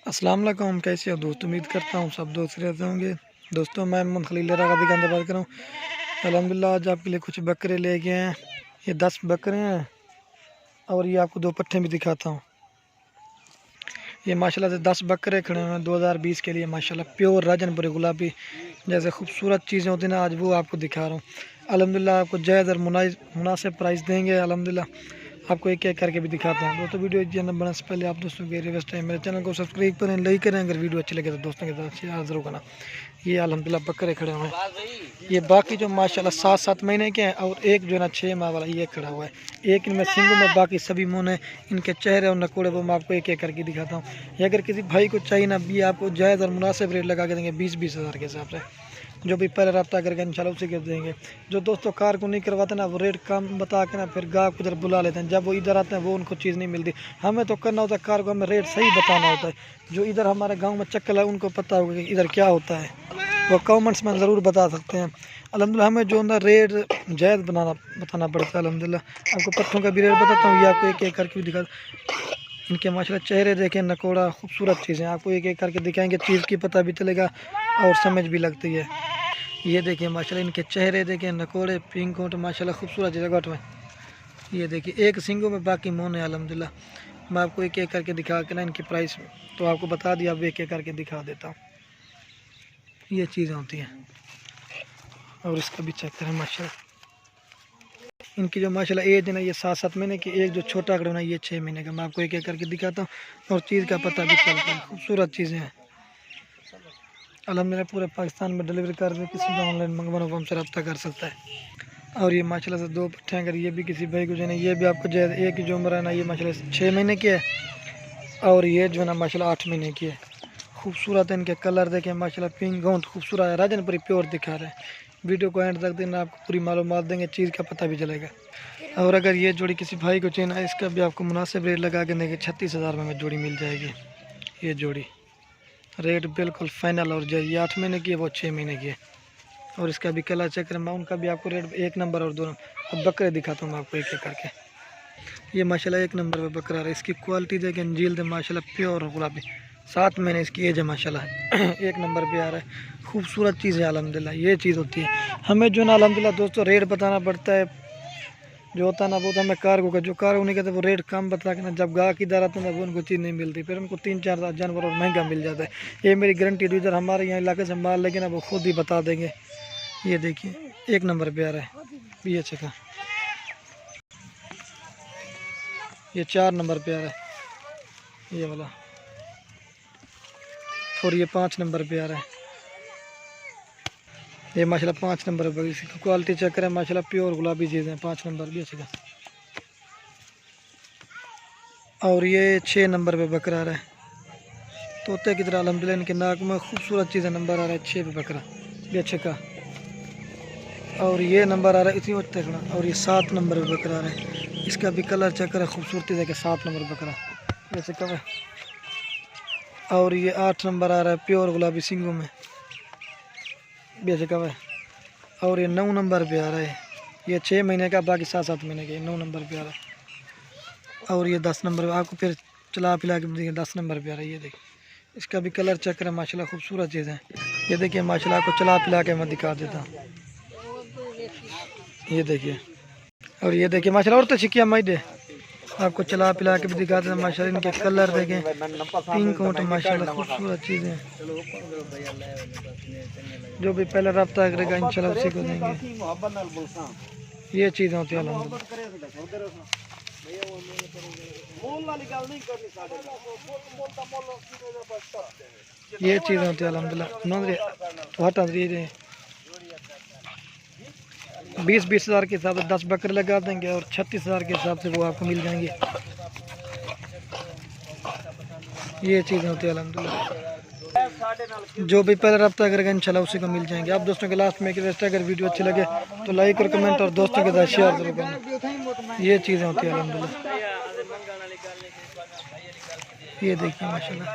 अस्सलाम वालेकुम, कैसे हो दोस्त। उम्मीद करता हूँ सब दोस्त रहते होंगे। दोस्तों मैं मोहम्मद खलील रागा दुकान से बात कर रहा हूँ। अल्हम्दुलिल्लाह आज आपके लिए कुछ बकरे लेके आए हैं। ये 10 बकरे हैं और ये आपको 2 पट्ठे भी दिखाता हूँ। ये माशाल्लाह से 10 बकरे खड़े हुए हैं 2020 के लिए। माशाल्लाह प्योर राजनपुरी गुलाबी जैसे खूबसूरत चीज़ें होती हैं ना, आज वो आपको दिखा रहा हूँ। अल्हम्दुलिल्लाह आपको जायज़ और मुनासिब प्राइस देंगे। अल्हम्दुलिल्लाह आपको एक एक करके भी दिखाते हैं। दोस्तों वीडियो चैनल बनाने से पहले आप दोस्तों के रिक्वेस्ट है मेरे चैनल को सब्सक्राइब करें, लाइक करें। अगर वीडियो अच्छी लगे तो दोस्तों के साथ शेयर जरूर करना। ये अल्हम्दुलिल्लाह बकरे खड़े हुए हैं। ये बाकी जो माशाल्लाह 7-7 महीने के हैं और एक जो है ना 6 माह वाला ये खड़ा हुआ है। एक इनमें सिंगों में, बाकी सभी मुँह है। इनके चेहरे और नकोड़े वो मैं आपको एक एक करके दिखाता हूँ। ये अगर किसी भाई को चाहिए ना, भी आपको जायज़ और मुनासिब रेट लगा के देंगे 20-20 हज़ार के हिसाब से। जो भी पहले रब्ता करके इंशाल्लाह उसी के देंगे। जो दोस्तों कार को नहीं करवाते ना, वो रेट कम बता के ना फिर गाहक उधर बुला लेते हैं। जब वो इधर आते हैं वो उनको चीज़ नहीं मिलती। हमें तो करना होता है कार को, हमें रेट सही बताना होता है। जो इधर हमारे गांव में चक्कर है उनको पता होगा कि इधर क्या होता है, वो कमेंट्स में ज़रूर बता सकते हैं। अल्हम्दुलिल्लाह हमें जो ना रेट जायज़ बताना पड़ता है। अल्हम्दुलिल्लाह आपको पट्ठों का भी रेट बताता हूँ। ये आपको एक एक करके भी दिखा। इनके माशाल्लाह चेहरे देखें, नकोड़ा खूबसूरत चीज़ें आपको एक एक करके दिखाएंगे। चीज़ की पता भी चलेगा और समझ भी लगती है। ये देखिए माशाल्लाह इनके चेहरे देखें, नकोड़े, पिंक होट माशाल्लाह खूबसूरत जगह में। ये देखिए एक सिंगों में, बाकी मोन है। अल्हम्दुलिल्लाह मैं आपको एक एक करके दिखा के ना इनकी प्राइस तो आपको बता दिया, अब एक एक करके दिखा देता हूँ। ये चीज़ें होती हैं और इसका भी चेक करें माशाल्लाह। इनकी जो माशाल्लाह एज है ना, ये 7-7 महीने की। एक जो छोटा करो ना ये 6 महीने का। मैं आपको एक एक करके दिखाता हूँ और चीज़ का पता भी चलता है। खूबसूरत चीज़ें हैं। अल्हम्दुलिल्लाह पूरे पाकिस्तान में डिलीवरी कर दे, किसी का ऑनलाइन मंगवाना को हमसे रब्ता कर सकता है। और ये माशाल्लाह से 2 पट्ठे अगर ये भी किसी भाई को जो है ना, ये भी आपको जो है एक जो उम्र है ना, ये माशाल्लाह 6 महीने की है और ये जो है ना माशाल्लाह 8 महीने की है। खूबसूरत है। इनके कलर देखें माशाल्लाह, पिंक गोंद खूबसूरत है। राजनपुरी प्योर दिखा रहे हैं। वीडियो को एंड तक देना, आपको पूरी मालूमात देंगे, चीज़ का पता भी चलेगा। और अगर ये जोड़ी किसी भाई को चाहिए ना, इसका भी आपको मुनासिब रेट लगा के देंगे। 36,000 में जोड़ी मिल जाएगी। ये जोड़ी रेट बिल्कुल फाइनल। और जो ये 8 महीने की है वो 6 महीने की है। और इसका भी कलर चेक करें, मैं उनका भी आपको रेट 1 नंबर और दोनों। अब बकरे दिखाता हूँ मैं आपको एक एक करके। ये माशाल्लाह 1 नंबर पे बकरा है। इसकी क्वालिटी देखें, झील दे माशाल्लाह प्योर और गुलाबी। 7 महीने इसकी एज है माशाल्लाह। 1 नंबर पे आ रहा है। खूबसूरत चीज़ है अल्हम्दुलिल्लाह। ये चीज़ होती है हमें जो ना अल्हम्दुलिल्लाह दोस्तों रेट बताना पड़ता है। जो होता है ना वो तो हमें कार्गो का, जो कार्गो नहीं कहते वो रेट कम बता के ना, जब गाहक इधर आते हैं वो उनको चीज़ नहीं मिलती, फिर उनको 3-4 जानवर और महंगा मिल जाता है। ये मेरी गारंटी। इधर हमारे यहाँ इलाके से माल लेके ना वो खुद ही बता देंगे। ये देखिए 1 नंबर पे आ रहा है। ये चेका ये 4 नंबर पे आ रहा है ये वाला। और ये 5 नंबर पे आ रहा है। ये माशाल्लाह 5 नंबर पर। इसकी क्वालिटी चेक करें माशाल्लाह प्योर गुलाबी चीज़ है। 5 नंबर भी अच्छा। और ये 6 नंबर पे बकरा आ रहा है। तोते की तरह अल्हम्दुलिल्लाह इनके नाक में खूबसूरत चीज़ें नंबर आ रहा है। 6 पे बकरा ये अच्छे का। और ये नंबर आ रहा है इसी वक्त तक। और ये 7 नंबर पे बकरा आ रहा है। इसका भी कलर चेक करें, खूबसूरती देखे। 7 नंबर बकरा जैसे कब है। और ये 8 नंबर आ रहा है प्योर गुलाबी सिंगों में जैसे कब है। और ये 9 नंबर पे आ रहा है। ये 6 महीने का, बाकी 7-7 महीने के। 9 नंबर पे आ रहा है। और ये 10 नंबर आपको फिर चला पिला के देखिए 10 नंबर पे आ रहा है। ये देखिए इसका भी कलर चेक करें माशाल्लाह, खूबसूरत चीज़ है। ये देखिए माशाल्लाह आपको चला पिला के मैं दिखा देता हूँ। ये देखिए। और ये देखिए माशाल्लाह और तो छिकिया मैं दे आपको चला पिला के भी दिखा देता हूँ। माशाल्लाह इनके कलर देखें, पिंक होट माशाल्लाह खूबसूरत चीज़ें। जो भी पहले रब्ता करेगा इंशाल्लाह उसी को देंगे। ये चीज़ें होती है ये चीज़ें होती है अल्हम्दुलिल्लाह। 20-20 हज़ार के हिसाब से 10 बकरे लगा देंगे और 36,000 के हिसाब से वो आपको मिल जाएंगे। ये चीज़ें होती है अल्हम्दुलिल्लाह। जो भी पहले रब्ता करेगा इंशाल्लाह उसी को मिल जाएंगे। आप दोस्तों के लास्ट में एक रिक्वेस्ट है, अगर वीडियो अच्छी लगे तो लाइक और कमेंट और दोस्तों के साथ शेयर जरूर करना। ये चीज़ें होती है अल्हम्दुलिल्लाह। ये देखिए माशाल्लाह।